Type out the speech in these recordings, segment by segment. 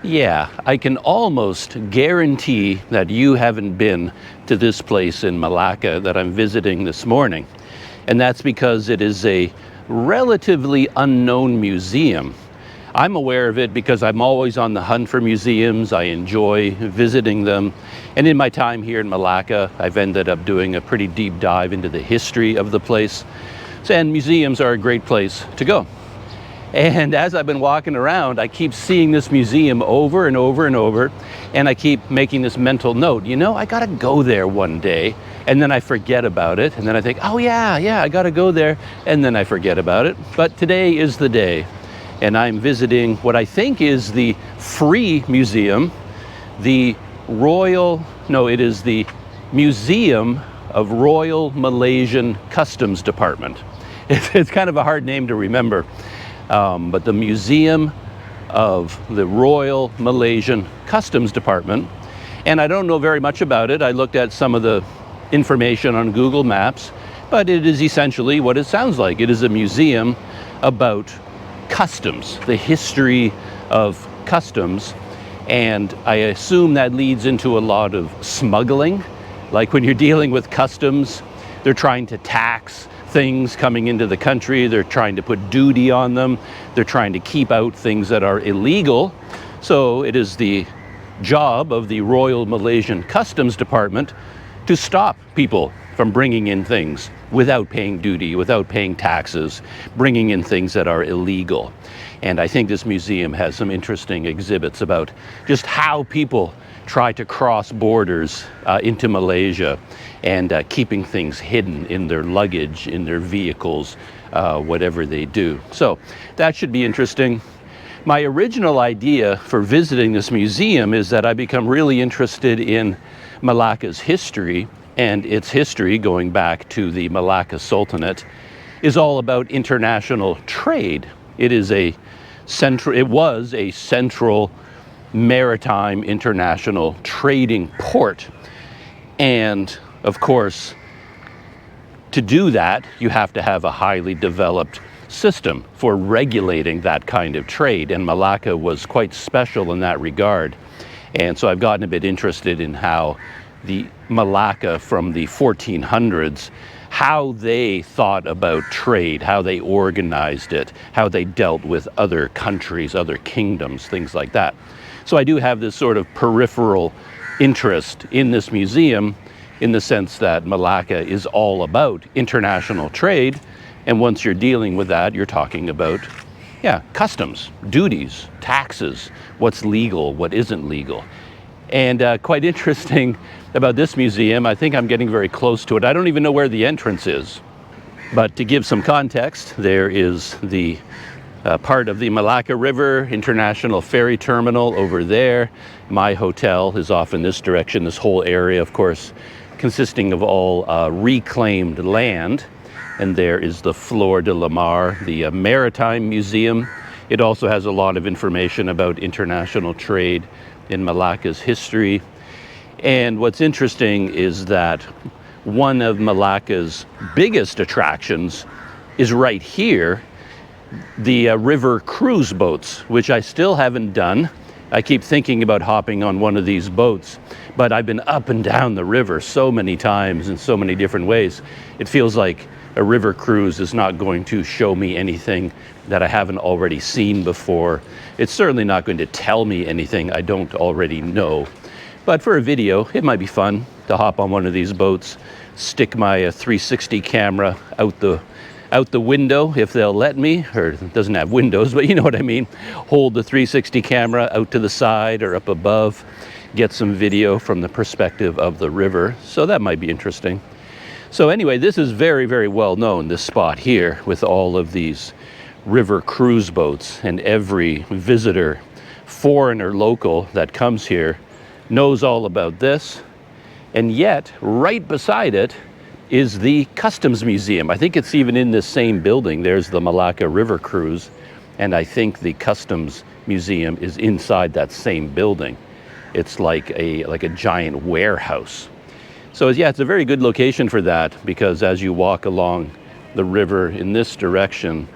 Yeah, I can almost guarantee that you haven't been to this place in Melaka that I'm visiting this morning. And that's because it is a relatively unknown museum. I'm aware of it because I'm always on the hunt for museums. I enjoy visiting them. And in my time here in Melaka, I've ended up doing a pretty deep dive into the history of the place. And museums are a great place to go. And as I've been walking around, I keep seeing this museum over and over and over, and I keep making this mental note, you know, I gotta go there one day, and then I forget about it, and then I think, oh yeah, I gotta go there, and then I forget about it. But today is the day, and I'm visiting what I think is the free museum, it is the Museum of Royal Malaysian Customs Department. It's kind of a hard name to remember. But the Museum of the Royal Malaysian Customs Department. And I don't know very much about it. I looked at some of the information on Google Maps, but it is essentially what it sounds like. It is a museum about customs, the history of customs. And I assume that leads into a lot of smuggling. Like when you're dealing with customs, they're trying to tax things coming into the country, they're trying to put duty on them, they're trying to keep out things that are illegal. So it is the job of the Royal Malaysian Customs Department to stop people from bringing in things without paying duty, without paying taxes, bringing in things that are illegal. And I think this museum has some interesting exhibits about just how people try to cross borders into Malaysia and keeping things hidden in their luggage, in their vehicles, whatever they do. So that should be interesting. My original idea for visiting this museum is that I become really interested in Malacca's history, and its history going back to the Malacca Sultanate is all about international trade. It was a central maritime international trading port. And of course, to do that, you have to have a highly developed system for regulating that kind of trade. And Melaka was quite special in that regard. And so I've gotten a bit interested in how the Melaka from the 1400s, how they thought about trade, how they organized it, how they dealt with other countries, other kingdoms, things like that. So I do have this sort of peripheral interest in this museum in the sense that Melaka is all about international trade. And once you're dealing with that, you're talking about, customs, duties, taxes, what's legal, what isn't legal. And quite interesting about this museum, I think I'm getting very close to it. I don't even know where the entrance is. But to give some context, there is the part of the Melaka River International Ferry Terminal over there. My hotel is off in this direction. This whole area, of course, consisting of all reclaimed land. And there is the Flor de la Mar, the Maritime Museum. It also has a lot of information about international trade in Malacca's history. And what's interesting is that one of Malacca's biggest attractions is right here, the river cruise boats, which I still haven't done. I keep thinking about hopping on one of these boats, but I've been up and down the river so many times in so many different ways. It feels like a river cruise is not going to show me anything that I haven't already seen before. It's certainly not going to tell me anything I don't already know. But for a video, it might be fun to hop on one of these boats, stick my 360 camera out the window if they'll let me, or it doesn't have windows, but you know what I mean. Hold the 360 camera out to the side or up above, get some video from the perspective of the river. So that might be interesting. So anyway, this is very, very well known, this spot here, with all of these river cruise boats, and every visitor, foreign or local, that comes here knows all about this. And yet, right beside it is the Customs Museum. I think it's even in this same building. There's the Melaka River Cruise, and I think the Customs Museum is inside that same building. It's like a giant warehouse. So yeah, it's a very good location for that, because as you walk along the river in this direction,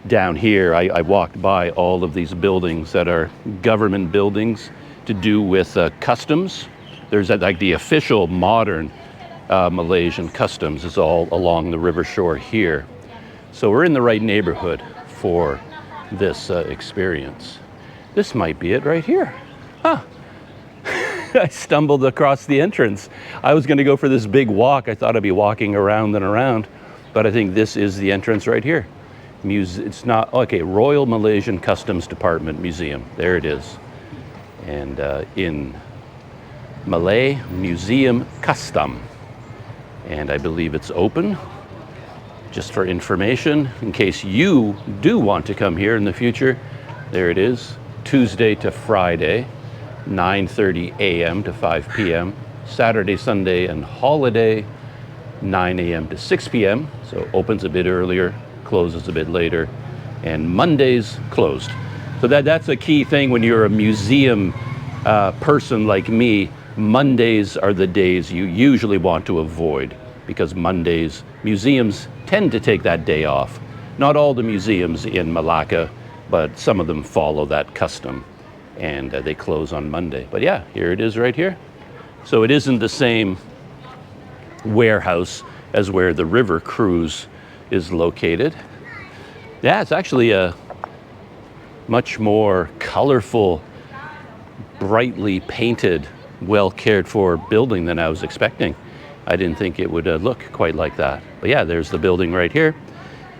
down here, I walked by all of these buildings that are government buildings to do with customs. There's like the official modern Malaysian customs is all along the river shore here. So we're in the right neighborhood for this experience. This might be it right here. Huh. I stumbled across the entrance. I was going to go for this big walk. I thought I'd be walking around and around, but I think this is the entrance right here. It's not, okay, Royal Malaysian Customs Department Museum. There it is. And in Malay, Muzium Kastam. And I believe it's open, just for information, in case you do want to come here in the future. There it is, Tuesday to Friday, 9:30 a.m. to 5 p.m. Saturday, Sunday, and holiday, 9 a.m. to 6 p.m. So opens a bit earlier, closes a bit later, and Mondays closed. So that's a key thing when you're a museum person like me. Mondays are the days you usually want to avoid, because Mondays, museums tend to take that day off. Not all the museums in Melaka, but some of them follow that custom, and they close on Monday. But yeah, here it is right here. So it isn't the same warehouse as where the River Cruise is located. Yeah, it's actually a much more colorful, brightly painted, well cared for building than I was expecting. I didn't think it would look quite like that. But yeah, there's the building right here.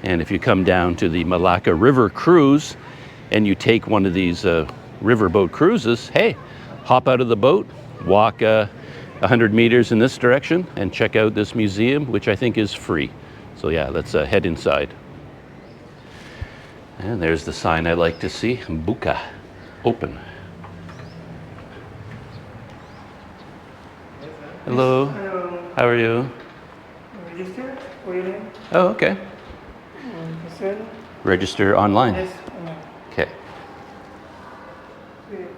And if you come down to the Melaka River Cruise and you take one of these riverboat cruises, hey, hop out of the boat, walk 100 meters in this direction and check out this museum, which I think is free. So yeah, let's head inside. And there's the sign I like to see, Buka, open. Hello. Hello. How are you? Register for your name? Oh, okay. Person? Register online. Yes. Okay.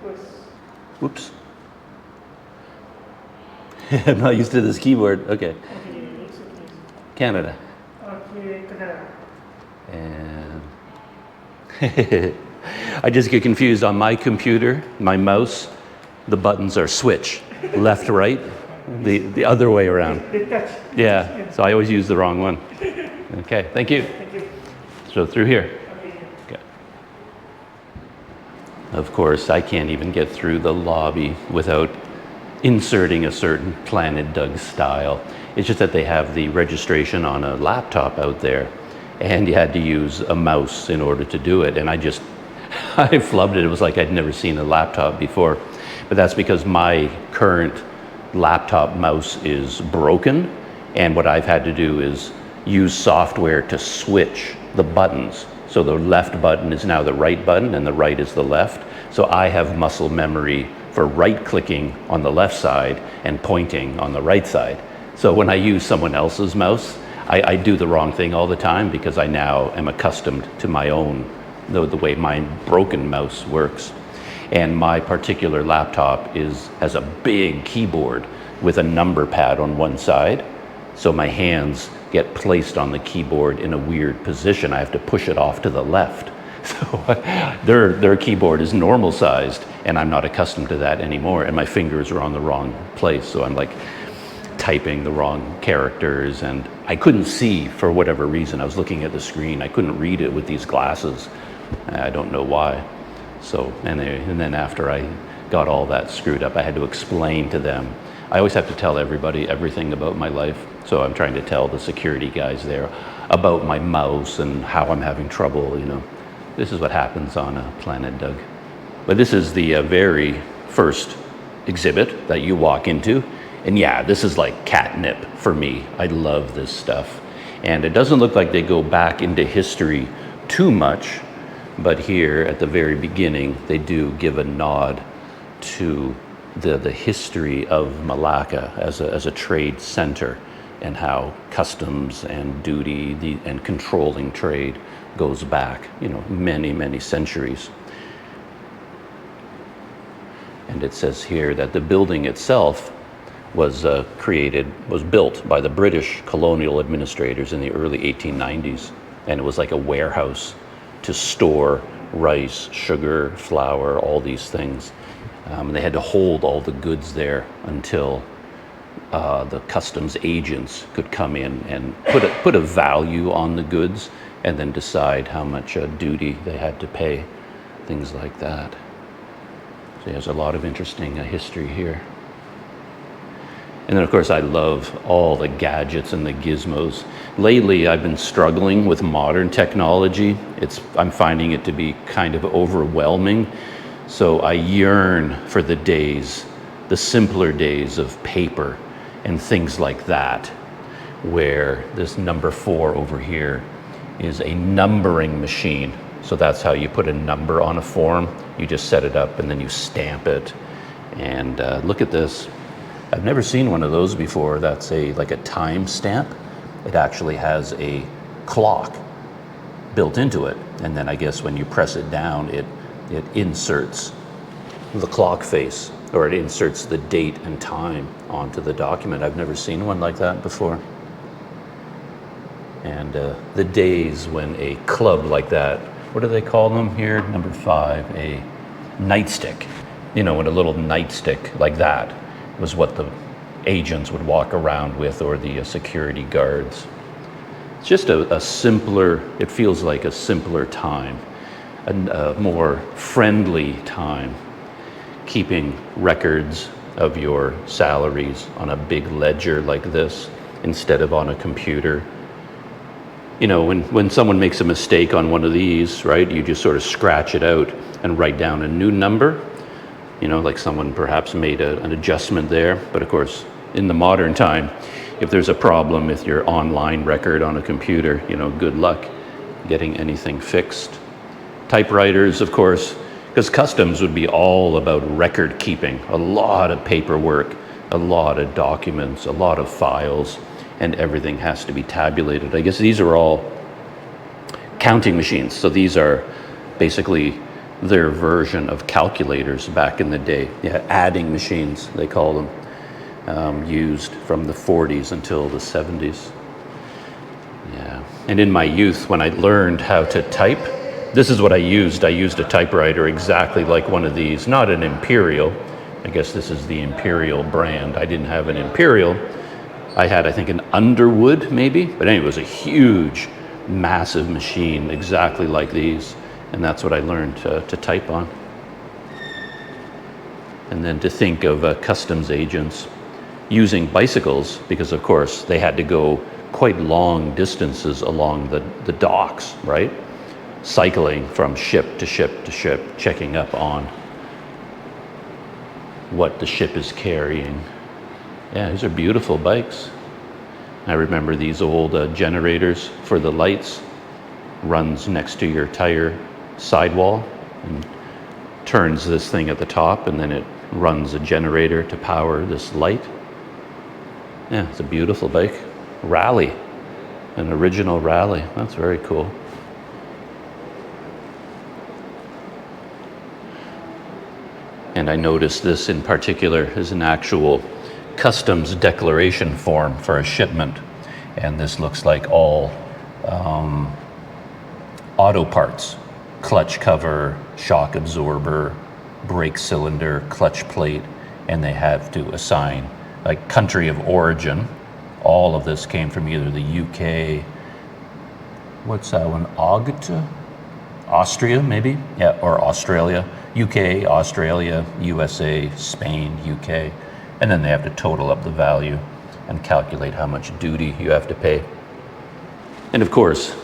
First. Whoops. I'm not used to this keyboard. Okay. Okay, next please. Canada. Okay, Canada. And I just get confused on my computer, my mouse, the buttons are switch, left, right, the other way around. The touch. Yeah, so I always use the wrong one. Okay, thank you. Thank you. So through here. Okay. Okay. Of course, I can't even get through the lobby without inserting a certain Planet Doug style. It's just that they have the registration on a laptop out there, and you had to use a mouse in order to do it. And I flubbed it. It was like I'd never seen a laptop before. But that's because my current laptop mouse is broken, and what I've had to do is use software to switch the buttons. So the left button is now the right button and the right is the left. So I have muscle memory for right-clicking on the left side and pointing on the right side. So when I use someone else's mouse, I do the wrong thing all the time, because I now am accustomed to my own, the way my broken mouse works. And my particular laptop has a big keyboard with a number pad on one side. So my hands get placed on the keyboard in a weird position. I have to push it off to the left. So their keyboard is normal sized, and I'm not accustomed to that anymore. And my fingers are on the wrong place. So I'm like typing the wrong characters, and I couldn't see for whatever reason. I was looking at the screen. I couldn't read it with these glasses. I don't know why. So, and then after I got all that screwed up, I had to explain to them. I always have to tell everybody everything about my life. So I'm trying to tell the security guys there about my mouse and how I'm having trouble, you know. This is what happens on a Planet Doug. But this is the very first exhibit that you walk into. And yeah, this is like catnip for me. I love this stuff. And it doesn't look like they go back into history too much. But here at the very beginning, they do give a nod to the history of Melaka as a trade center, and how customs and duty and controlling trade goes back, you know, many, many centuries. And it says here that the building itself was built by the British colonial administrators in the early 1890s, and it was like a warehouse to store rice, sugar, flour, all these things. They had to hold all the goods there until the customs agents could come in and put a value on the goods and then decide how much duty they had to pay, things like that. So there's a lot of interesting history here. And then, of course, I love all the gadgets and the gizmos. Lately, I've been struggling with modern technology. I'm finding it to be kind of overwhelming. So I yearn for the days, the simpler days of paper and things like that, where this number 4 over here is a numbering machine. So that's how you put a number on a form. You just set it up and then you stamp it. And look at this. I've never seen one of those before. That's like a time stamp. It actually has a clock built into it. And then I guess when you press it down, it inserts the clock face, or it inserts the date and time onto the document. I've never seen one like that before. And the days when a club like that, what do they call them here? Number 5, a nightstick. You know, when a little nightstick like that was what the agents would walk around with, or the security guards. It's just a simpler, it feels like a simpler time, a more friendly time, keeping records of your salaries on a big ledger like this instead of on a computer. You know, when someone makes a mistake on one of these, right, you just sort of scratch it out and write down a new number. You know, like someone perhaps made an adjustment there. But of course, in the modern time, if there's a problem with your online record on a computer, you know, good luck getting anything fixed. Typewriters, of course, because customs would be all about record keeping, a lot of paperwork, a lot of documents, a lot of files, and everything has to be tabulated. I guess these are all counting machines. So these are basically their version of calculators back in the day. Yeah, adding machines, they call them, used from the 40s until the 70s. Yeah, and in my youth, when I learned how to type, this is what I used. I used a typewriter exactly like one of these, not an Imperial. I guess this is the Imperial brand. I didn't have an Imperial. I had, I think, an Underwood maybe, but anyway, it was a huge, massive machine exactly like these. And that's what I learned to type on. And then to think of customs agents using bicycles, because of course they had to go quite long distances along the docks, right? Cycling from ship to ship to ship, checking up on what the ship is carrying. Yeah, these are beautiful bikes. I remember these old generators for the lights, runs next to your tire sidewall and turns this thing at the top, and then it runs a generator to power this light. Yeah, it's a beautiful bike. Rally, an original Rally. That's very cool. And I noticed this in particular is an actual customs declaration form for a shipment. And this looks like all auto parts. Clutch cover, shock absorber, brake cylinder, clutch plate, and they have to assign like country of origin. All of this came from either the UK, what's that one, Austria maybe? Yeah, or Australia. UK, Australia, USA, Spain, UK, and then they have to total up the value and calculate how much duty you have to pay. And of course,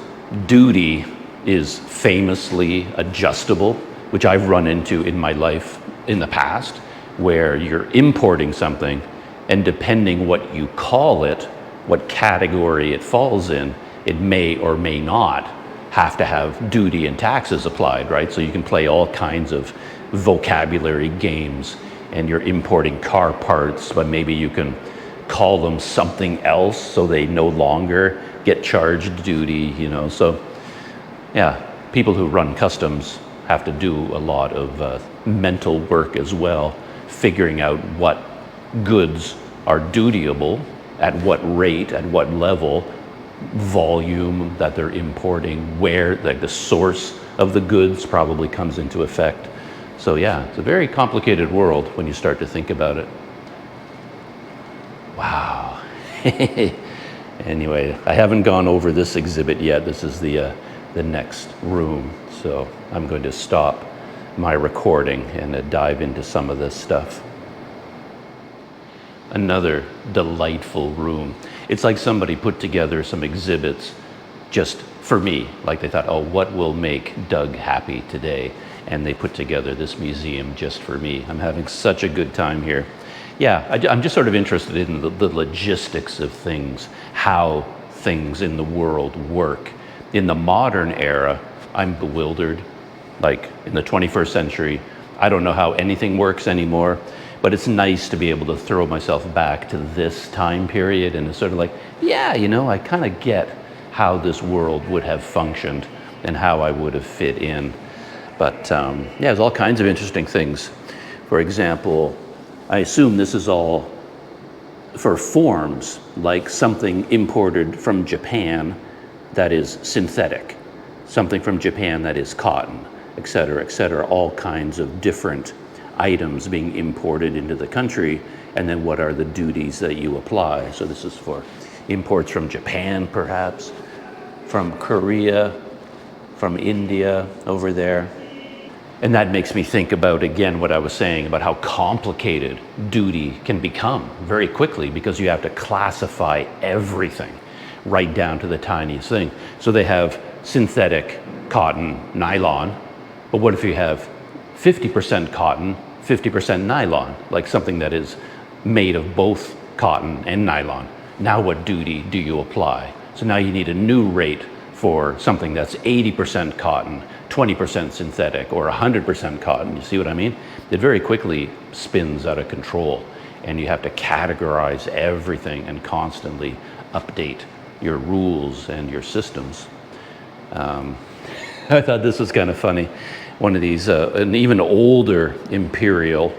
duty is famously adjustable, which I've run into in my life in the past, where you're importing something, and depending what you call it, what category it falls in, it may or may not have to have duty and taxes applied, right? So you can play all kinds of vocabulary games, and you're importing car parts, but maybe you can call them something else so they no longer get charged duty, you know. So yeah, people who run customs have to do a lot of mental work as well, figuring out what goods are dutiable, at what rate, at what level, volume that they're importing, where, like the source of the goods probably comes into effect. So yeah, it's a very complicated world when you start to think about it. Wow. Anyway, I haven't gone over this exhibit yet. This is the next room. So I'm going to stop my recording and dive into some of this stuff. Another delightful room. It's like somebody put together some exhibits just for me. Like they thought, oh, what will make Doug happy today? And they put together this museum just for me. I'm having such a good time here. Yeah, I'm just sort of interested in the logistics of things, how things in the world work. In the modern era, I'm bewildered. Like in the 21st century, I don't know how anything works anymore. But it's nice to be able to throw myself back to this time period and it's sort of like, yeah, you know, I kind of get how this world would have functioned and how I would have fit in. But yeah, there's all kinds of interesting things. For example, I assume this is all for forms, like something imported from Japan that is synthetic, something from Japan that is cotton, et cetera, all kinds of different items being imported into the country, and then what are the duties that you apply. So this is for imports from Japan, perhaps, from Korea, from India, over there. And that makes me think about, again, what I was saying about how complicated duty can become very quickly because you have to classify everything right down to the tiniest thing. So they have synthetic cotton, nylon, but what if you have 50% cotton, 50% nylon, like something that is made of both cotton and nylon? Now what duty do you apply? So now you need a new rate for something that's 80% cotton, 20% synthetic, or 100% cotton. You see what I mean? It very quickly spins out of control, and you have to categorize everything and constantly update your rules and your systems. I thought this was kind of funny. One of these, an even older imperial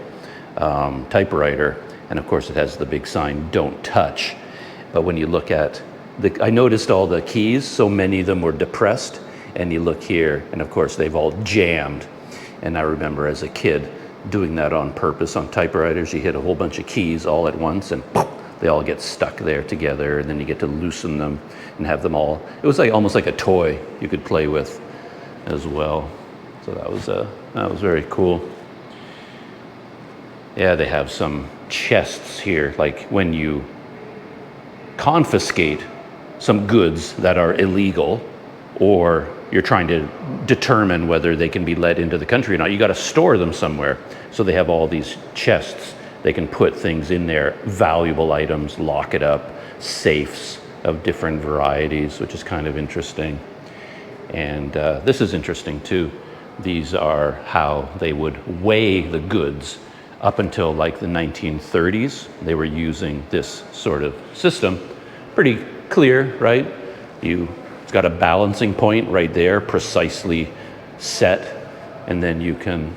typewriter, and of course it has the big sign, "Don't touch." But when you look at I noticed all the keys, so many of them were depressed, and you look here, and of course they've all jammed. And I remember as a kid doing that on purpose on typewriters. You hit a whole bunch of keys all at once, and poof, they all get stuck there together, and then you get to loosen them and have them all. It was like almost like a toy you could play with as well. So that was very cool. Yeah, they have some chests here, like when you confiscate some goods that are illegal, or you're trying to determine whether they can be let into the country or not, you got to store them somewhere. So they have all these chests. They can put things in there, valuable items, lock it up, safes of different varieties, which is kind of interesting. And this is interesting too. These are how they would weigh the goods. Up until like the 1930s, they were using this sort of system. Pretty clear, right? It's got a balancing point right there, precisely set, and then you can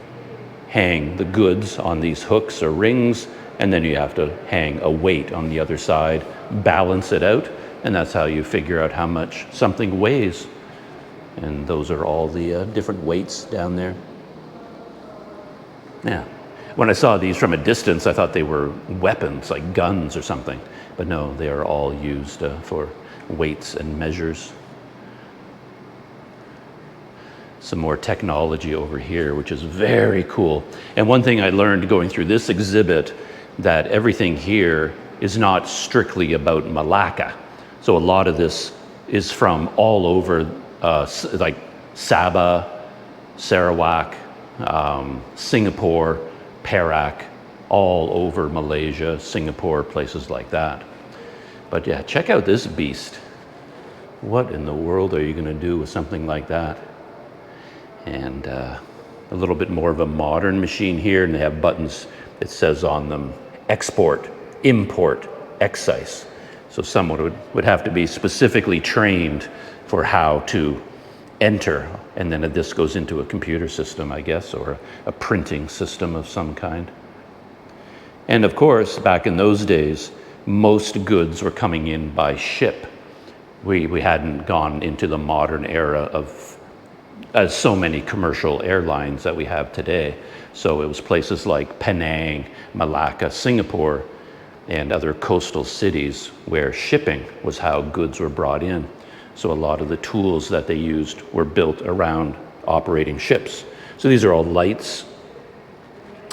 hang the goods on these hooks or rings, and then you have to hang a weight on the other side, balance it out, and that's how you figure out how much something weighs. And those are all the different weights down there. Yeah. When I saw these from a distance, I thought they were weapons, like guns or something. But no, they are all used for weights and measures. Some more technology over here, which is very cool. And one thing I learned going through this exhibit, that everything here is not strictly about Malacca. So a lot of this is from all over, like Sabah, Sarawak, Singapore, Perak, all over Malaysia, Singapore, places like that. But yeah, check out this beast. What in the world are you going to do with something like that? And a little bit more of a modern machine here, and they have buttons. It says on them, export, import, excise. So someone would have to be specifically trained for how to enter, and then this goes into a computer system, I guess, or a printing system of some kind. And of course, back in those days, most goods were coming in by ship. We hadn't gone into the modern era of as so many commercial airlines that we have today. So it was places like Penang, Malacca, Singapore, and other coastal cities where shipping was how goods were brought in. So a lot of the tools that they used were built around operating ships. So these are all lights.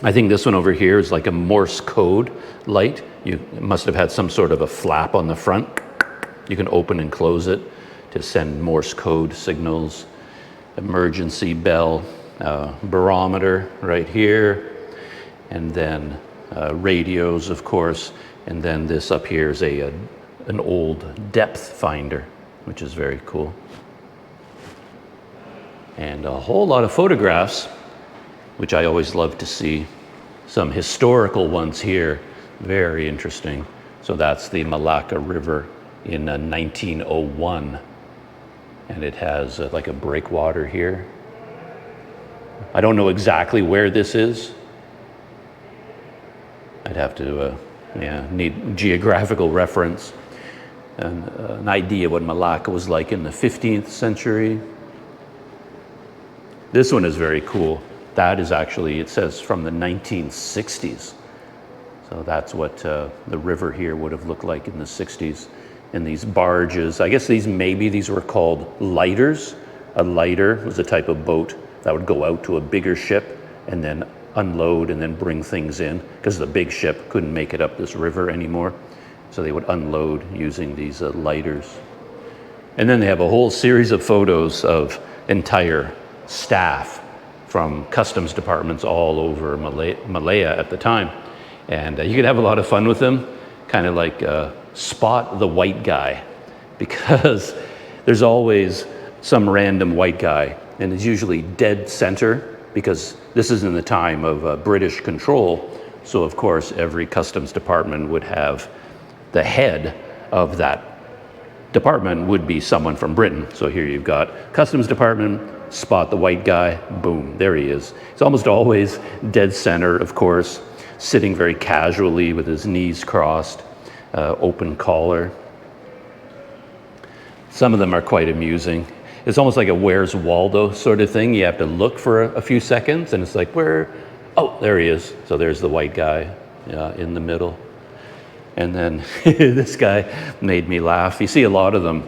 I think this one over here is like a Morse code light. You must have had some sort of a flap on the front. You can open and close it to send Morse code signals. Emergency bell, barometer right here, and then radios, of course, and then this up here is an old depth finder, which is very cool. And a whole lot of photographs, which I always love to see. Some historical ones here, very interesting. So that's the Melaka River in 1901. And it has like a breakwater here. I don't know exactly where this is. I'd have to, need geographical reference and an idea what Malacca was like in the 15th century. This one is very cool. That is actually, it says from the 1960s. So that's what the river here would have looked like in the 60s. And these barges, I guess these were called lighters. A lighter was a type of boat that would go out to a bigger ship and then unload and then bring things in, because the big ship couldn't make it up this river anymore. So they would unload using these lighters. And then they have a whole series of photos of entire staff from customs departments all over Malaya at the time. And you could have a lot of fun with them, kind of like spot the white guy, because there's always some random white guy, and it's usually dead center, because this is in the time of British control. So of course every customs department would have the head of that department would be someone from Britain. So here you've got customs department, spot the white guy, boom, there he is. He's almost always dead center, of course, sitting very casually with his knees crossed. Open collar. Some of them are quite amusing. It's almost like a Where's Waldo sort of thing. You have to look for a few seconds, and it's like, where? Oh, there he is. So there's the white guy in the middle. And then this guy made me laugh. You see a lot of them,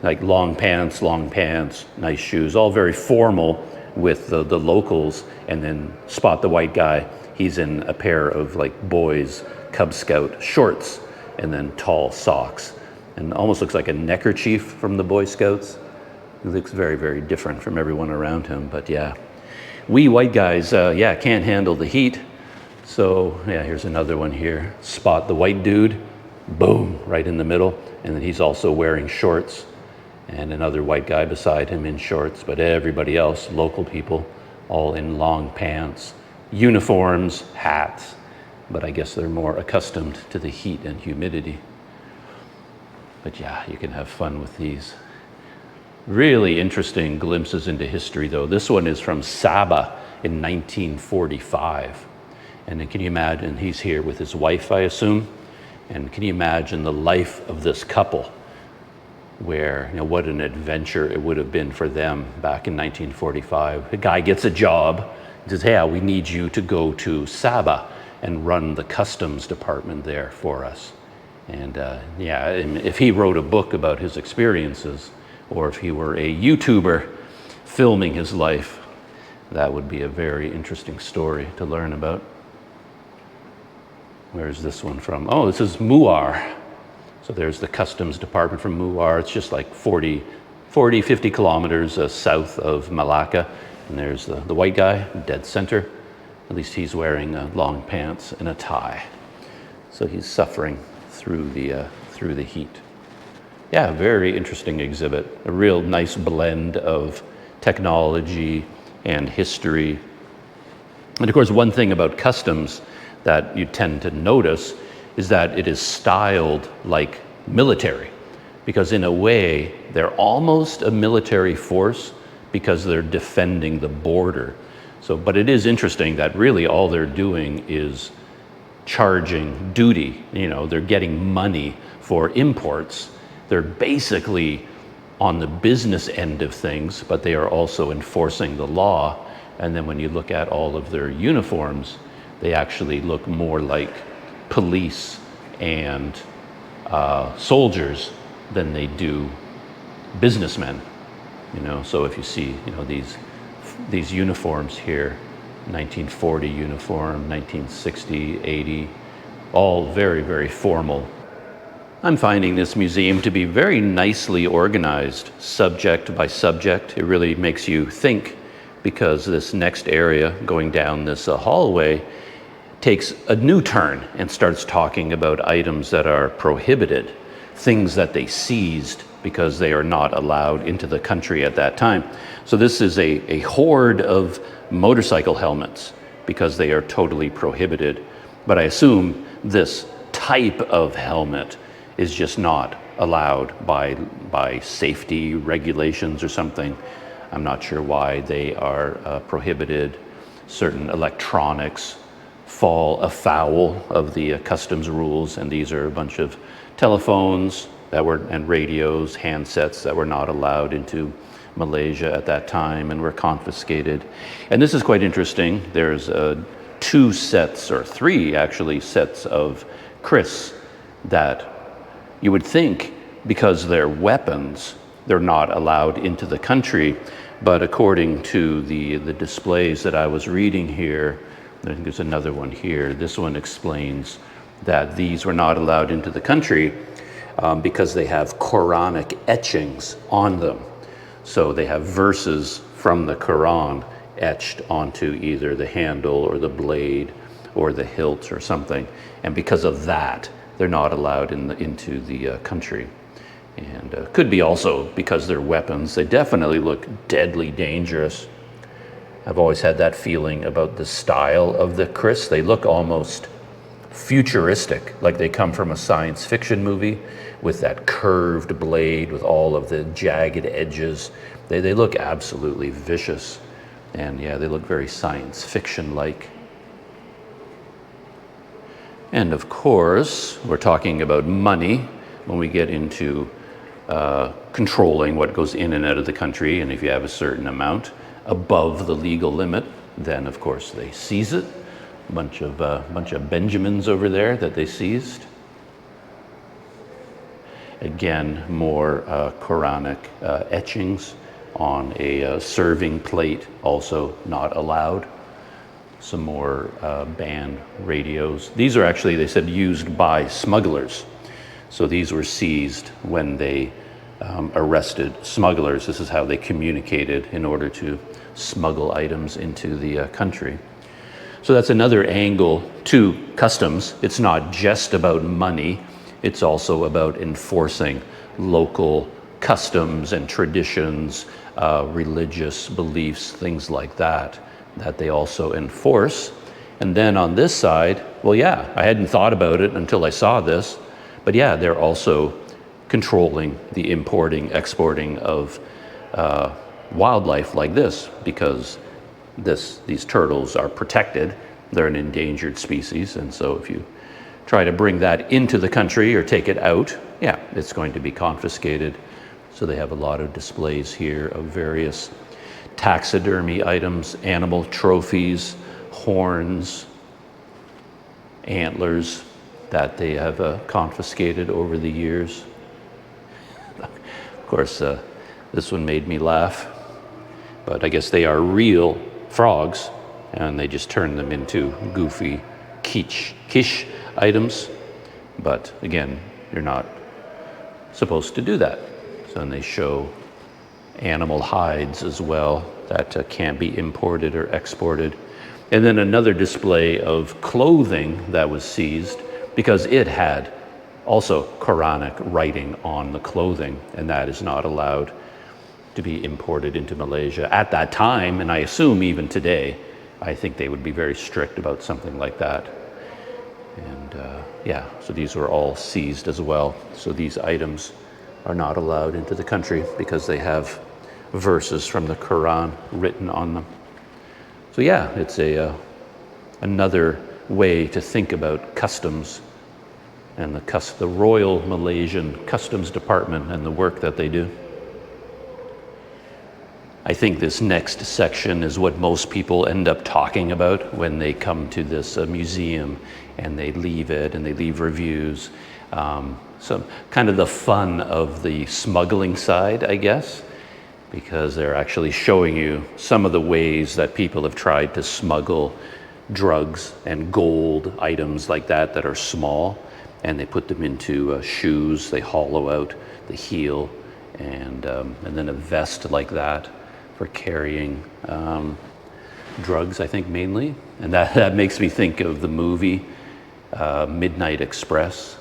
like long pants, nice shoes, all very formal with the locals. And then spot the white guy. He's in a pair of like boys' Cub Scout shorts, and then tall socks, and almost looks like a neckerchief from the Boy Scouts. He looks very, very different from everyone around him, but yeah. We white guys, can't handle the heat. So yeah, here's another one here. Spot the white dude, boom, right in the middle. And then he's also wearing shorts, and another white guy beside him in shorts, but everybody else, local people, all in long pants, uniforms, hats. But I guess they're more accustomed to the heat and humidity. But yeah, you can have fun with these. Really interesting glimpses into history, though. This one is from Sabah in 1945. And then can you imagine, he's here with his wife, I assume. And can you imagine the life of this couple, where, what an adventure it would have been for them back in 1945. A guy gets a job, says, hey, we need you to go to Sabah and run the customs department there for us. And if he wrote a book about his experiences, or if he were a YouTuber filming his life, that would be a very interesting story to learn about. Where's this one from? Oh, this is Muar. So there's the customs department from Muar. It's just like 50 kilometers south of Malacca. And there's the white guy, dead center. At least he's wearing long pants and a tie. So he's suffering through the heat. Yeah, very interesting exhibit. A real nice blend of technology and history. And of course, one thing about customs that you tend to notice is that it is styled like military, because in a way, they're almost a military force because they're defending the border. So, but it is interesting that really all they're doing is charging duty. They're getting money for imports. They're basically on the business end of things, but they are also enforcing the law. And then when you look at all of their uniforms, they actually look more like police and soldiers than they do businessmen. You know, so if you see, you know, these uniforms here, 1940 uniform, 1960, 80, all very, very formal. I'm finding this museum to be very nicely organized, subject by subject. It really makes you think, because this next area going down this hallway takes a new turn and starts talking about items that are prohibited, things that they seized because they are not allowed into the country at that time. So this is a hoard of motorcycle helmets because they are totally prohibited. But I assume this type of helmet is just not allowed by safety regulations or something. I'm not sure why they are prohibited. Certain electronics fall afoul of the customs rules, and these are a bunch of telephones and radios, handsets that were not allowed into Malaysia at that time and were confiscated. And this is quite interesting. There's two sets, or three actually, sets of kris that you would think, because they're weapons, they're not allowed into the country. But according to the displays that I was reading here, I think there's another one here, this one explains that these were not allowed into the country because they have Quranic etchings on them. So they have verses from the Quran etched onto either the handle or the blade or the hilt or something. And because of that, they're not allowed into the country. And could be also because they're weapons. They definitely look deadly dangerous. I've always had that feeling about the style of the kris. They look almost futuristic, like they come from a science fiction movie, with that curved blade with all of the jagged edges. They look absolutely vicious. And yeah, they look very science fiction-like. And of course, we're talking about money when we get into controlling what goes in and out of the country. And if you have a certain amount above the legal limit, then of course they seize it. A bunch of Benjamins over there that they seized. Again, more Quranic etchings on a serving plate, also not allowed. Some more band radios. These are actually, they said, used by smugglers. So these were seized when they arrested smugglers. This is how they communicated in order to smuggle items into the country. So that's another angle to customs. It's not just about money. It's also about enforcing local customs and traditions, religious beliefs, things like that they also enforce. And then on this side, well, yeah, I hadn't thought about it until I saw this, but yeah, they're also controlling the importing, exporting of wildlife like this, because these turtles are protected. They're an endangered species, and so if you try to bring that into the country or take it out, yeah, it's going to be confiscated. So they have a lot of displays here of various taxidermy items, animal trophies, horns, antlers that they have confiscated over the years. Of course, this one made me laugh, but I guess they are real frogs, and they just turn them into goofy quiche items. But again, you're not supposed to do that. So then they show animal hides as well that can't be imported or exported. And then another display of clothing that was seized because it had also Quranic writing on the clothing, and that is not allowed to be imported into Malaysia at that time, and I assume even today. I think they would be very strict about something like that. And yeah, so these were all seized as well. So these items are not allowed into the country because they have verses from the Quran written on them. So yeah, it's another way to think about customs and the Royal Malaysian Customs Department and the work that they do. I think this next section is what most people end up talking about when they come to this museum and they leave it and they leave reviews. So kind of the fun of the smuggling side, I guess, because they're actually showing you some of the ways that people have tried to smuggle drugs and gold items like that that are small, and they put them into shoes. They hollow out the heel, and then a vest like that for carrying drugs, I think, mainly. And that makes me think of the movie Midnight Express,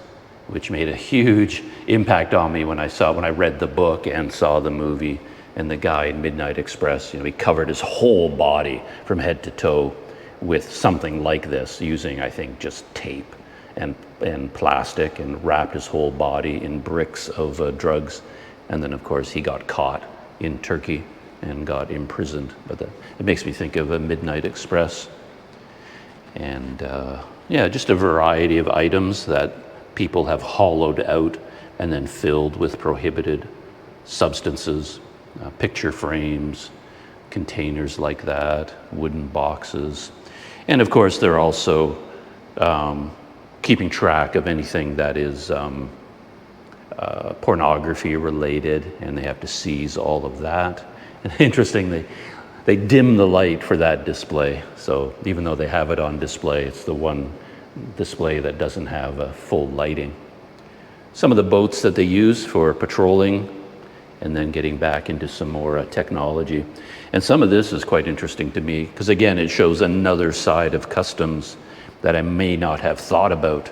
which made a huge impact on me when I read the book and saw the movie. And the guy in Midnight Express, he covered his whole body from head to toe with something like this, using, I think, just tape and plastic, and wrapped his whole body in bricks of drugs. And then, of course, he got caught in Turkey and got imprisoned. But it makes me think of a Midnight Express. And just a variety of items that people have hollowed out and then filled with prohibited substances, picture frames, containers like that, wooden boxes. And of course, they're also keeping track of anything that is pornography related, and they have to seize all of that. And interestingly, they dim the light for that display. So even though they have it on display, it's the one display that doesn't have full lighting. Some of the boats that they use for patrolling and then getting back into some more technology. And some of this is quite interesting to me because, again, it shows another side of customs that I may not have thought about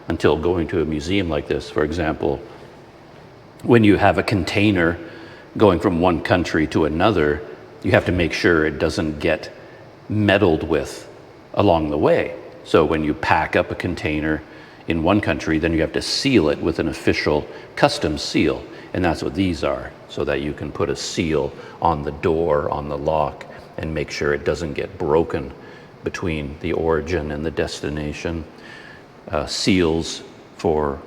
until going to a museum like this. For example, when you have a container going from one country to another, you have to make sure it doesn't get meddled with along the way. So when you pack up a container in one country, then you have to seal it with an official customs seal. And that's what these are, so that you can put a seal on the door, on the lock, and make sure it doesn't get broken between the origin and the destination. Seals for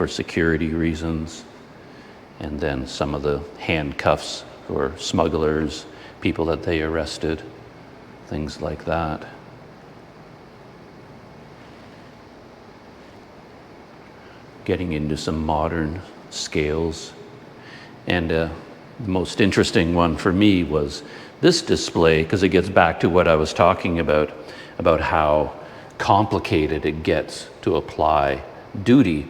security reasons. And then some of the handcuffs for smugglers, people that they arrested, things like that. Getting into some modern scales. And the most interesting one for me was this display, because it gets back to what I was talking about how complicated it gets to apply duty.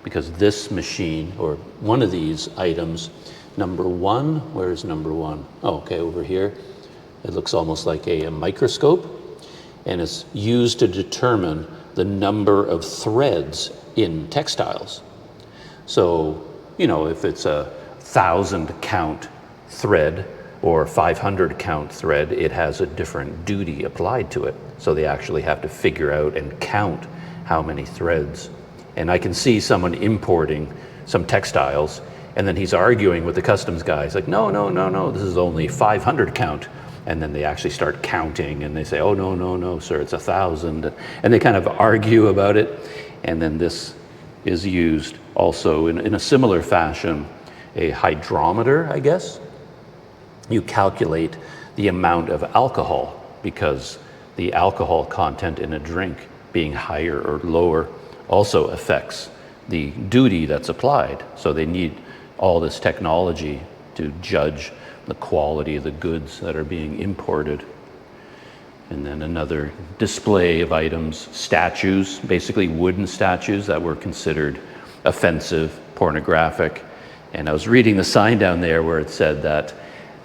Because this machine, or one of these items, number one, where's number one? Oh, okay, over here. It looks almost like a microscope, and it's used to determine the number of threads in textiles. So, if it's a 1,000 count thread or 500 count thread, it has a different duty applied to it. So they actually have to figure out and count how many threads. And I can see someone importing some textiles, and then he's arguing with the customs guy. He's like, no, this is only 500 count. And then they actually start counting, and they say, oh, no, sir, it's 1,000. And they kind of argue about it. And then this is used also in a similar fashion, a hydrometer, I guess. You calculate the amount of alcohol, because the alcohol content in a drink being higher or lower also affects the duty that's applied. So they need all this technology to judge the quality of the goods that are being imported. And then another display of items, statues, basically wooden statues that were considered offensive, pornographic. And I was reading the sign down there where it said that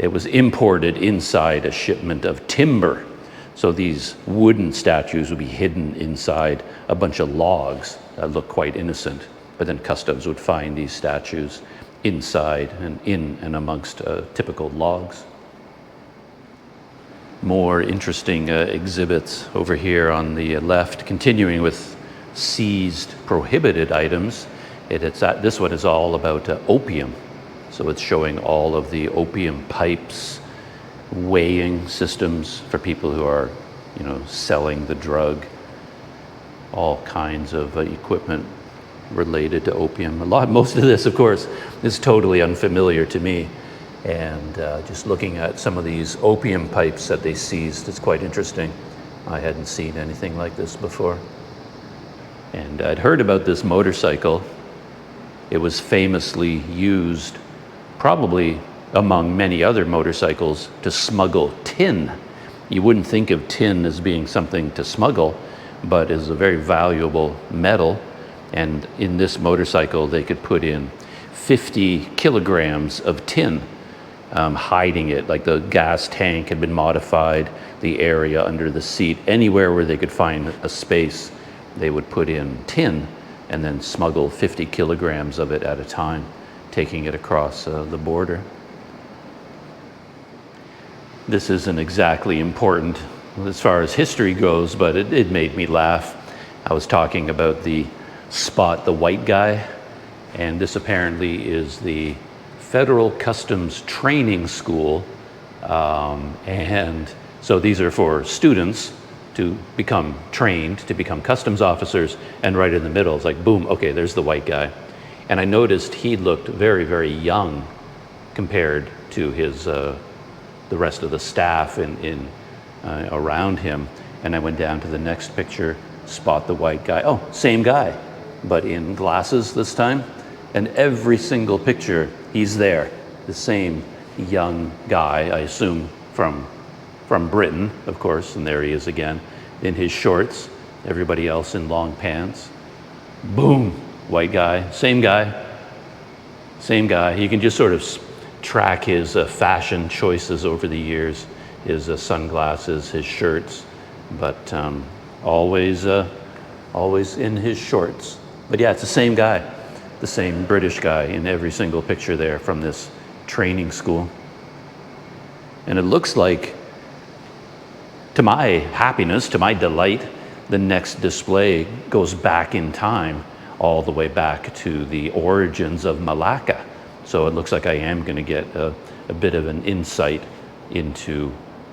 it was imported inside a shipment of timber. So these wooden statues would be hidden inside a bunch of logs that look quite innocent, but then customs would find these statues inside and in and amongst typical logs. More interesting exhibits over here on the left, continuing with seized, prohibited items. This one is all about opium. So it's showing all of the opium pipes, weighing systems for people who are, selling the drug, all kinds of equipment related to opium. Most of this, of course, is totally unfamiliar to me. And just looking at some of these opium pipes that they seized, it's quite interesting. I hadn't seen anything like this before. And I'd heard about this motorcycle. It was famously used, probably among many other motorcycles, to smuggle tin. You wouldn't think of tin as being something to smuggle, but is a very valuable metal. And in this motorcycle, they could put in 50 kilograms of tin, hiding it, like the gas tank had been modified, the area under the seat, anywhere where they could find a space, they would put in tin and then smuggle 50 kilograms of it at a time, taking it across the border. This isn't exactly important as far as history goes, but it made me laugh. I was talking about the Spot the White Guy, and this apparently is the Federal Customs Training School, and so these are for students to become trained, to become customs officers, and right in the middle, it's like, boom, okay, there's the white guy. And I noticed he looked very, very young compared to his, the rest of the staff around him. And I went down to the next picture, spot the white guy. Oh, same guy, but in glasses this time. And every single picture, he's there. The same young guy, I assume from Britain, of course, and there he is again, in his shorts, everybody else in long pants. Boom, white guy, same guy, same guy. You can just sort of track his fashion choices over the years, his sunglasses, his shirts, but always in his shorts. But yeah, it's the same guy, the same British guy in every single picture there from this training school. And it looks like, to my happiness, to my delight, the next display goes back in time, all the way back to the origins of Melaka. So it looks like I am going to get a bit of an insight into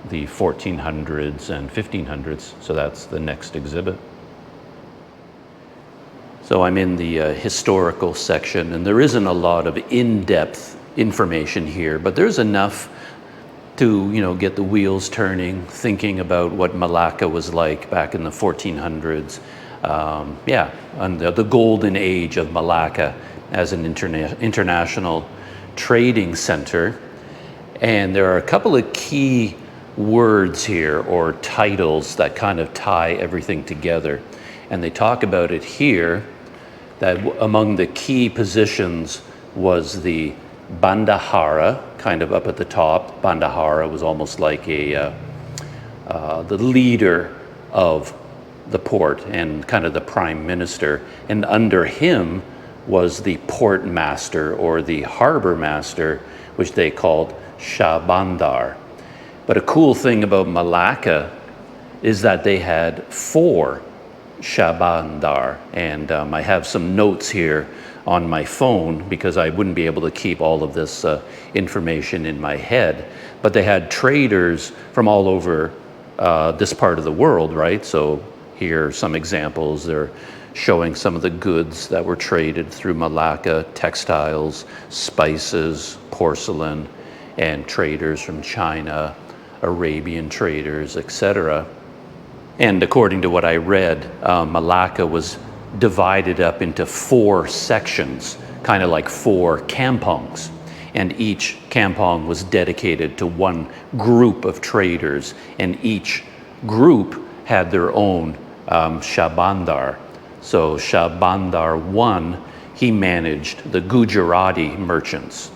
the 1400s and 1500s. So that's the next exhibit. So I'm in the historical section, and there isn't a lot of in-depth information here, but there's enough to, you know, get the wheels turning, thinking about what Melaka was like back in the 1400s. Yeah, and the golden age of Melaka as an international trading center. And there are a couple of key words here, or titles, that kind of tie everything together. And they talk about it here, that among the key positions was the Bandahara, kind of up at the top. Bandahara was almost like the leader of the port and kind of the prime minister. And under him was the port master, or the harbor master, which they called Shahbandar. But a cool thing about Melaka is that they had 4 Shahbandar, and I have some notes here on my phone because I wouldn't be able to keep all of this information in my head. But they had traders from all over this part of the world, right? So here are some examples. They're showing some of the goods that were traded through Melaka: textiles, spices, porcelain, and traders from China, Arabian traders, etc. And according to what I read, Melaka was divided up into 4 sections, kind of like 4 kampongs. And each kampong was dedicated to one group of traders, and each group had their own Shahbandar. So Shahbandar 1, he managed the Gujarati merchants.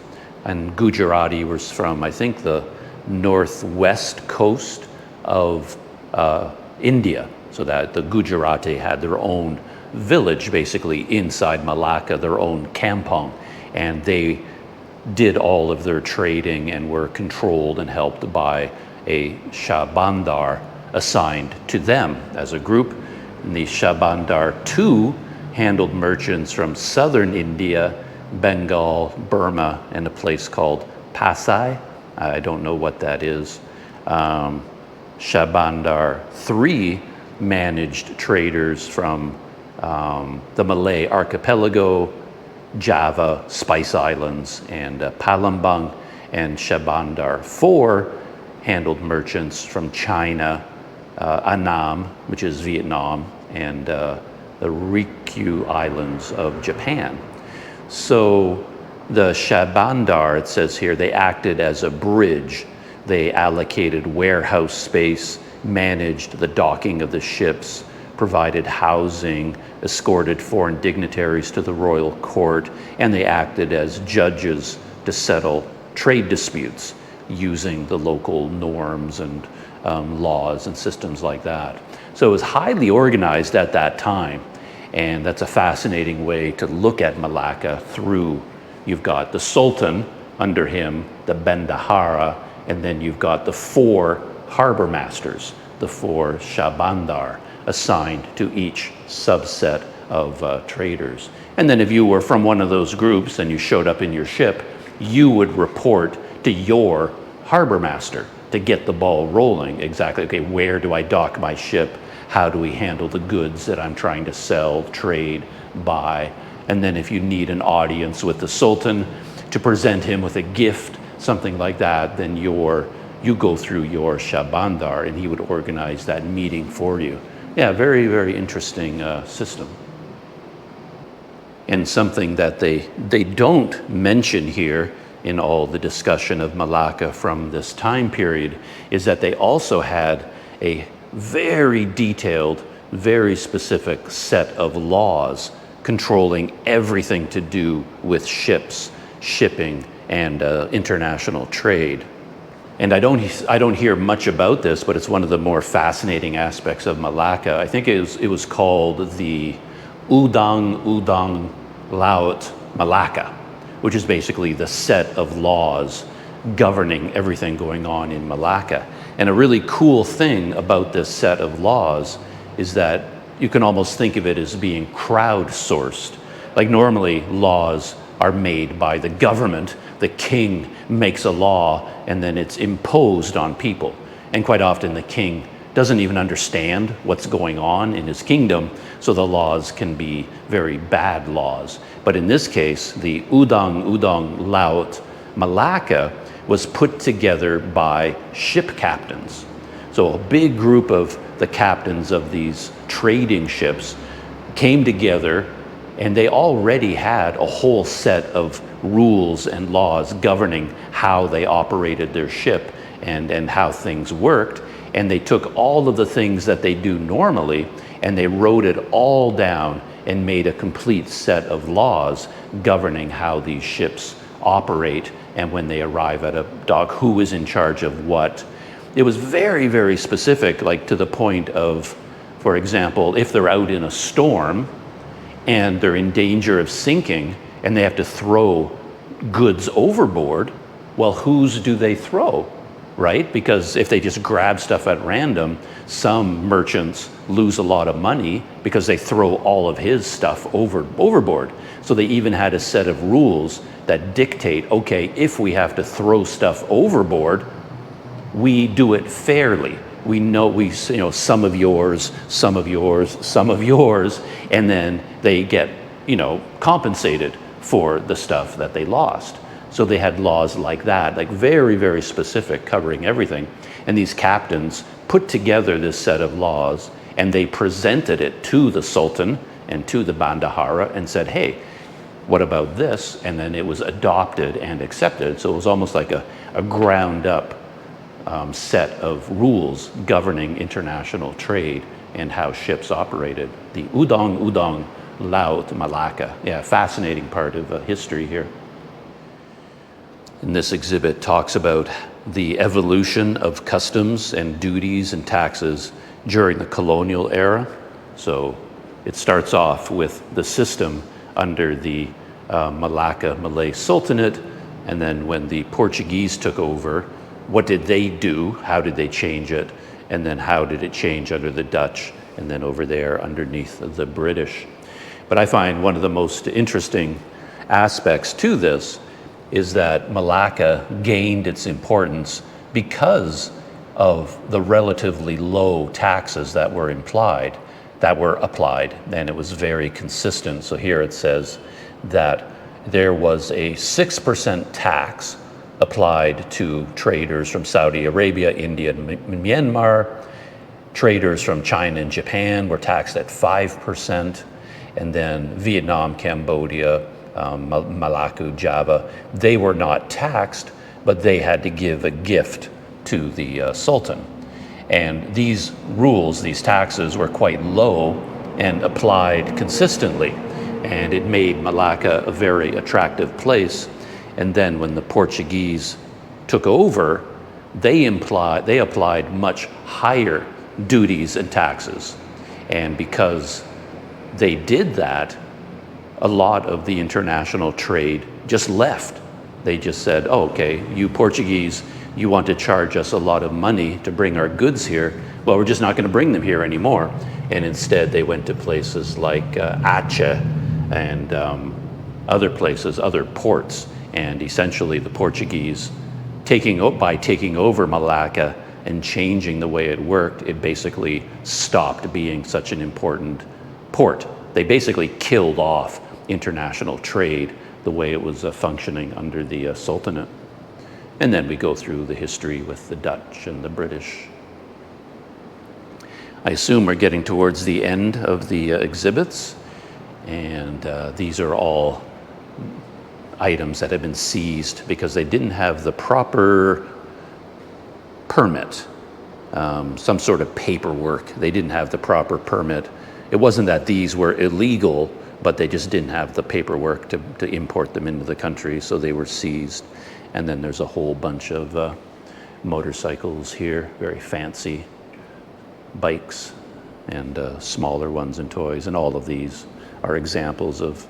And Gujarati was from, I think, the northwest coast of India, so that the Gujarati had their own village basically inside Melaka, their own kampong, and they did all of their trading and were controlled and helped by a Shahbandar assigned to them as a group. And the Shahbandar 2 handled merchants from southern India, Bengal, Burma, and a place called Pasai. I don't know what that is. Shahbandar 3 managed traders from the Malay archipelago, Java, Spice Islands, and Palembang, and Shahbandar. 4 handled merchants from China, Annam, which is Vietnam, and the Ryukyu Islands of Japan. So the Shahbandar, it says here, they acted as a bridge. They allocated warehouse space, managed the docking of the ships, provided housing, escorted foreign dignitaries to the royal court, and they acted as judges to settle trade disputes using the local norms and laws and systems like that. So it was highly organized at that time, and that's a fascinating way to look at Malacca through. You've got the Sultan under him, the Bendahara, and then you've got the 4 harbor masters, the 4 Shahbandar, assigned to each subset of traders. And then if you were from one of those groups and you showed up in your ship, you would report to your harbor master to get the ball rolling. Exactly, okay, where do I dock my ship? How do we handle the goods that I'm trying to sell, trade, buy? And then if you need an audience with the Sultan to present him with a gift, something like that, then you go through your Shahbandar and he would organize that meeting for you. Yeah, very, very interesting system. And something that they don't mention here in all the discussion of Malacca from this time period is that they also had a very detailed, very specific set of laws controlling everything to do with ships, shipping, and international trade. And I don't hear much about this, but it's one of the more fascinating aspects of Malacca. I think it was called the Undang-Undang Laut Malacca, which is basically the set of laws governing everything going on in Malacca. And a really cool thing about this set of laws is that you can almost think of it as being crowdsourced. Like normally laws are made by the government, the king makes a law and then it's imposed on people. And quite often the king doesn't even understand what's going on in his kingdom, so the laws can be very bad laws. But in this case, the Undang-Undang Laut Malacca was put together by ship captains. So a big group of the captains of these trading ships came together, and they already had a whole set of rules and laws governing how they operated their ship and how things worked. And they took all of the things that they do normally and they wrote it all down and made a complete set of laws governing how these ships operate and when they arrive at a dock, who is in charge of what. It was very, very specific, like to the point of, for example, if they're out in a storm and they're in danger of sinking and they have to throw goods overboard, well, whose do they throw, right? Because if they just grab stuff at random, some merchants lose a lot of money because they throw all of his stuff overboard. So they even had a set of rules that dictate, okay, if we have to throw stuff overboard, we do it fairly. We know, some of yours, some of yours, some of yours, and then they get, compensated for the stuff that they lost. So they had laws like that, like very, very specific, covering everything. And these captains put together this set of laws and they presented it to the Sultan and to the Bendahara and said, hey, what about this? And then it was adopted and accepted. So it was almost like a ground up set of rules governing international trade and how ships operated. The Undang-Undang Laut Malacca. Yeah, fascinating part of history here. And this exhibit talks about the evolution of customs and duties and taxes during the colonial era. So it starts off with the system under the Malacca Malay Sultanate, and then when the Portuguese took over, what did they do? How did they change it? And then how did it change under the Dutch? And then over there underneath the British. But I find one of the most interesting aspects to this is that Malacca gained its importance because of the relatively low taxes that were applied, and it was very consistent. So here it says that there was a 6% tax applied to traders from Saudi Arabia, India, and Myanmar. Traders from China and Japan were taxed at 5%, and then Vietnam, Cambodia, Malacca, Java, they were not taxed, but they had to give a gift to the Sultan. And these rules, these taxes, were quite low and applied consistently, and it made Malacca a very attractive place. And then when the Portuguese took over, they applied much higher duties and taxes. And because they did that, a lot of the international trade just left. They just said, oh, okay, you Portuguese, you want to charge us a lot of money to bring our goods here. Well, we're just not going to bring them here anymore. And instead, they went to places like Aceh and other places, other ports. And essentially, the Portuguese, by taking over Malacca and changing the way it worked, it basically stopped being such an important port. They basically killed off international trade the way it was functioning under the Sultanate. And then we go through the history with the Dutch and the British. I assume we're getting towards the end of the exhibits, and these are all items that have been seized because they didn't have the proper permit, some sort of paperwork. They didn't have the proper permit. It wasn't that these were illegal, but they just didn't have the paperwork to import them into the country, so they were seized. And then there's a whole bunch of motorcycles here, very fancy bikes, and smaller ones and toys. And all of these are examples of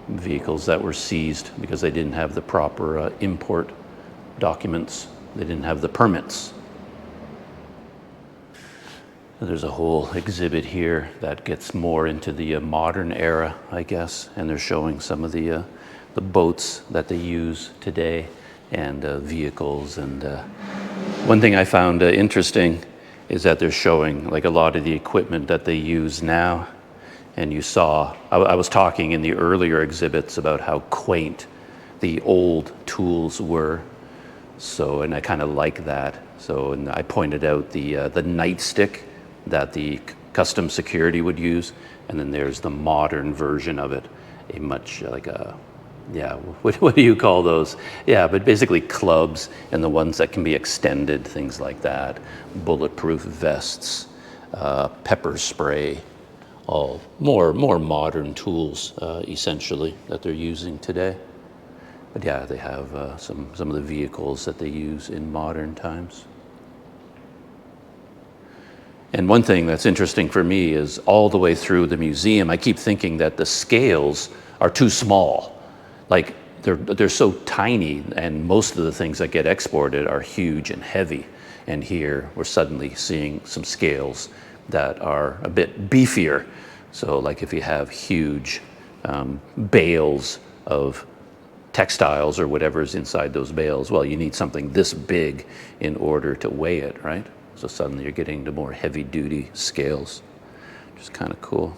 vehicles that were seized because they didn't have the proper import documents. They didn't have the permits. There's a whole exhibit here that gets more into the modern era, I guess, and they're showing some of the boats that they use today and vehicles. And one thing I found interesting is that they're showing like a lot of the equipment that they use now. And you saw, I was talking in the earlier exhibits about how quaint the old tools were. So, and I kind of like that. So, and I pointed out the nightstick that the custom security would use, and then there's the modern version of it, a much like a, yeah, what do you call those? Yeah, but basically clubs and the ones that can be extended, things like that, bulletproof vests, pepper spray, all more modern tools essentially that they're using today. But yeah, they have some of the vehicles that they use in modern times. And one thing that's interesting for me is all the way through the museum, I keep thinking that the scales are too small. Like they're so tiny, and most of the things that get exported are huge and heavy. And here we're suddenly seeing some scales that are a bit beefier. So like if you have huge bales of textiles or whatever's inside those bales, well, you need something this big in order to weigh it, right? So suddenly you're getting to more heavy-duty scales, which is kind of cool.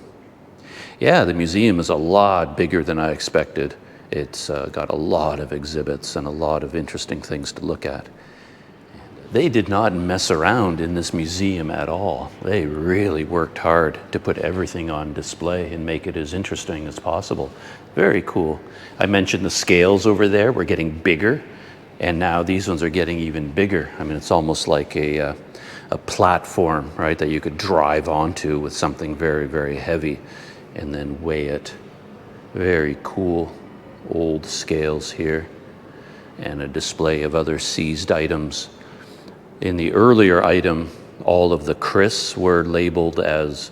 Yeah, the museum is a lot bigger than I expected. It's got a lot of exhibits and a lot of interesting things to look at. They did not mess around in this museum at all. They really worked hard to put everything on display and make it as interesting as possible. Very cool. I mentioned the scales over there were getting bigger, and now these ones are getting even bigger. I mean, it's almost like a platform, right, that you could drive onto with something very, very heavy and then weigh it. Very cool old scales here, and a display of other seized items. In the earlier item, all of the kris were labeled as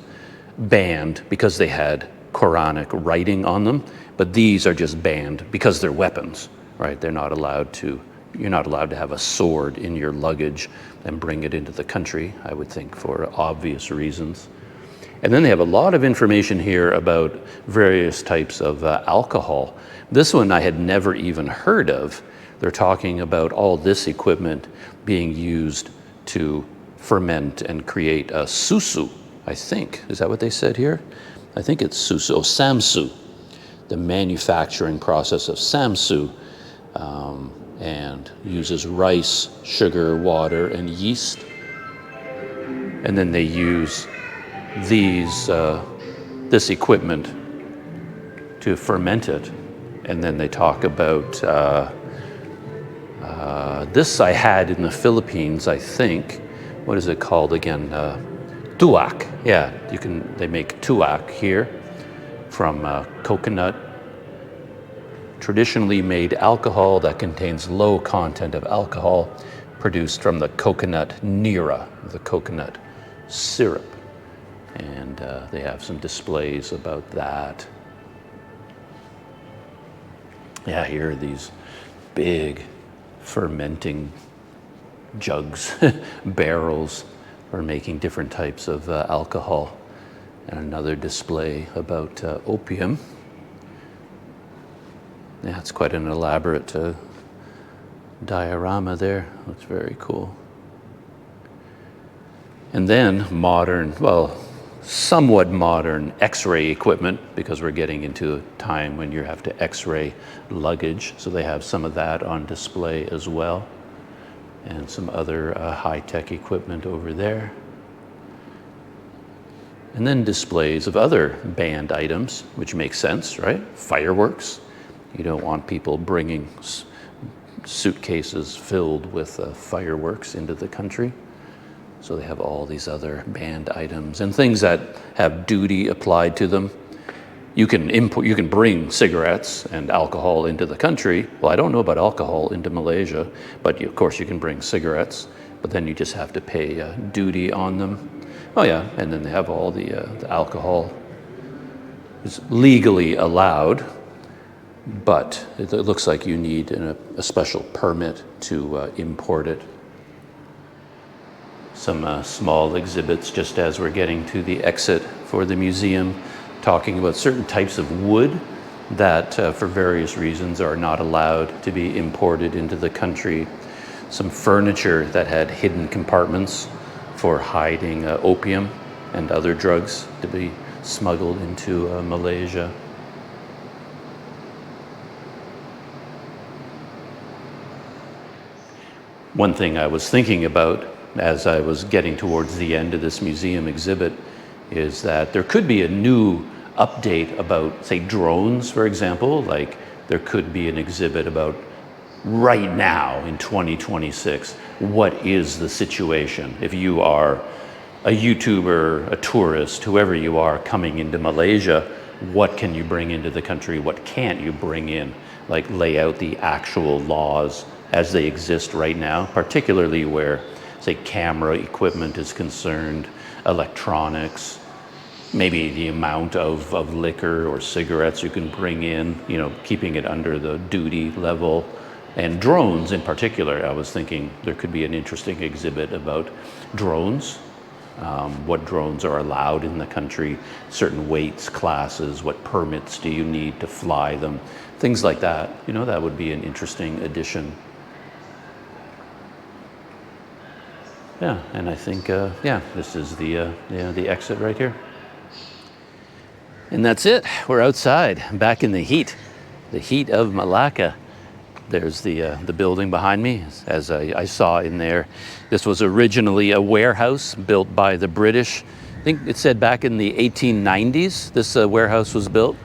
banned because they had Quranic writing on them, but these are just banned because they're weapons, right? You're not allowed to have a sword in your luggage and bring it into the country, I would think, for obvious reasons. And then they have a lot of information here about various types of alcohol. This one I had never even heard of. They're talking about all this equipment being used to ferment and create a susu, I think. Is that what they said here? I think it's susu, samsu, the manufacturing process of samsu. and uses rice, sugar, water, and yeast. And then they use this equipment to ferment it. And then they talk about this I had in the Philippines, I think. What is it called again? Tuak. Yeah, they make tuak here from coconut, traditionally made alcohol that contains low content of alcohol, produced from the coconut nira, the coconut syrup. And they have some displays about that. Yeah, here are these big fermenting jugs, barrels for making different types of alcohol. And another display about opium. Yeah, it's quite an elaborate diorama there. Looks very cool. And then modern, well, somewhat modern X-ray equipment, because we're getting into a time when you have to X-ray luggage. So they have some of that on display as well. And some other high-tech equipment over there. And then displays of other banned items, which makes sense, right? Fireworks. You don't want people bringing suitcases filled with fireworks into the country. So they have all these other banned items and things that have duty applied to them. You can bring cigarettes and alcohol into the country. Well, I don't know about alcohol into Malaysia, but of course you can bring cigarettes, but then you just have to pay duty on them. Oh yeah, and then they have all the alcohol is legally allowed, but it looks like you need a special permit to import it. Some small exhibits just as we're getting to the exit for the museum, talking about certain types of wood that for various reasons are not allowed to be imported into the country. Some furniture that had hidden compartments for hiding opium and other drugs to be smuggled into Malaysia. One thing I was thinking about as I was getting towards the end of this museum exhibit is that there could be a new update about, say, drones, for example. Like there could be an exhibit about right now in 2026, what is the situation? If you are a YouTuber, a tourist, whoever you are coming into Malaysia, what can you bring into the country? What can't you bring in? Like lay out the actual laws as they exist right now, particularly where, say, camera equipment is concerned, electronics, maybe the amount of liquor or cigarettes you can bring in, you know, keeping it under the duty level. And drones in particular, I was thinking there could be an interesting exhibit about drones, what drones are allowed in the country, certain weights, classes, what permits do you need to fly them, things like that. You know, that would be an interesting addition. Yeah, and I think, yeah, this is the exit right here. And that's it. We're outside, back in the heat of Melaka. There's the building behind me, as I saw in there. This was originally a warehouse built by the British. I think it said back in the 1890s, this warehouse was built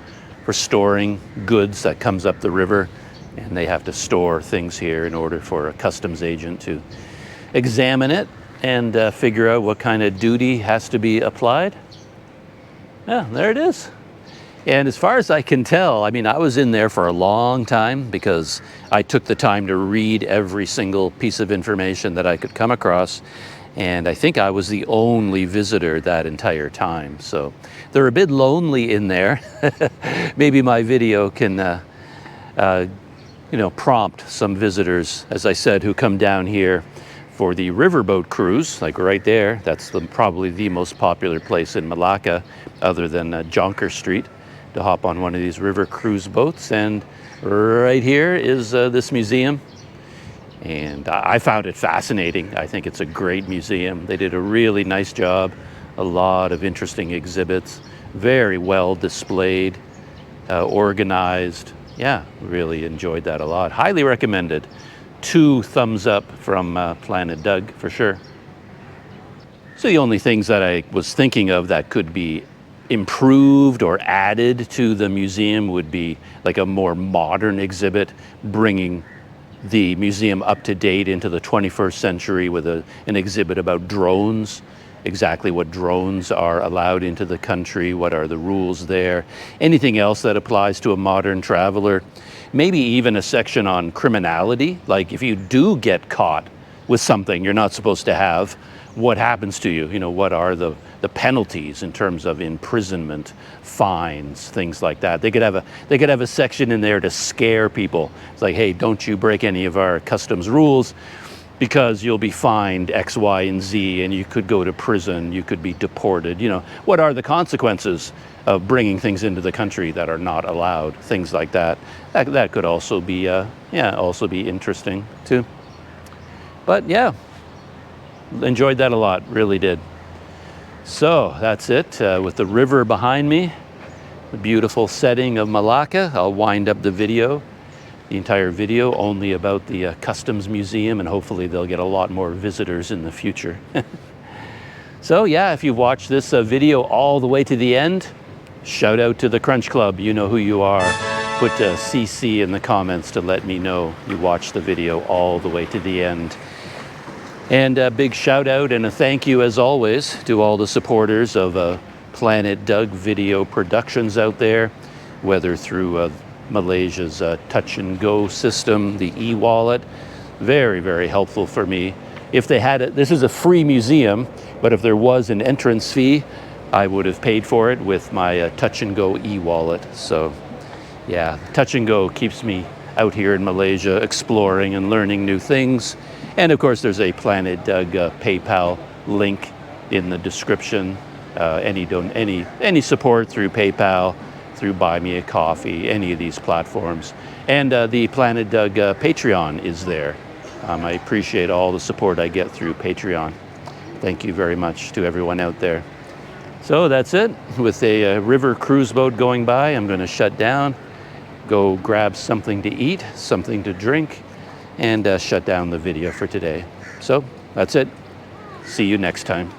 for storing goods that comes up the river. And they have to store things here in order for a customs agent to examine it and figure out what kind of duty has to be applied. Yeah, there it is. And as far as I can tell, I mean, I was in there for a long time because I took the time to read every single piece of information that I could come across. And I think I was the only visitor that entire time. So they're a bit lonely in there. Maybe my video can, prompt some visitors, as I said, who come down here for the riverboat cruise, like right there. That's probably the most popular place in Melaka, other than Jonker Street, to hop on one of these river cruise boats. And right here is this museum. And I found it fascinating. I think it's a great museum. They did a really nice job. A lot of interesting exhibits, very well displayed, organized. Yeah, really enjoyed that a lot. Highly recommended. 2 thumbs up from Planet Doug for sure. So the only things that I was thinking of that could be improved or added to the museum would be like a more modern exhibit, bringing the museum up to date into the 21st century with an exhibit about drones, exactly what drones are allowed into the country, what are the rules there, anything else that applies to a modern traveler. Maybe even a section on criminality, like if you do get caught with something you're not supposed to have, what happens to you? You know, what are the penalties in terms of imprisonment, fines, things like that. They could have a section in there to scare people. It's like, hey, don't you break any of our customs rules, because you'll be fined X, Y, and Z, and you could go to prison, you could be deported. You know, what are the consequences of bringing things into the country that are not allowed? Things like that. That could also be, also be interesting too. But yeah, enjoyed that a lot, really did. So that's it, with the river behind me, the beautiful setting of Melaka. I'll wind up the video, the entire video, only about the Customs Museum, and hopefully they'll get a lot more visitors in the future. So yeah, if you've watched this video all the way to the end, shout out to the Crunch Club. You know who you are. Put CC in the comments to let me know you watched the video all the way to the end. And a big shout out and a thank you, as always, to all the supporters of Planet Doug video productions out there, whether through Malaysia's touch and go system, the e-wallet. Very, very helpful for me. If they had it, this is a free museum, but if there was an entrance fee, I would have paid for it with my touch and go e-wallet. So yeah, touch and go keeps me out here in Malaysia exploring and learning new things. And of course, there's a Planet Doug PayPal link in the description. Any support through PayPal, through Buy Me a Coffee, any of these platforms. And the Planet Doug Patreon is there. I appreciate all the support I get through Patreon. Thank you very much to everyone out there. So that's it. With a river cruise boat going by, I'm going to shut down, go grab something to eat, something to drink, and shut down the video for today. So that's it. See you next time.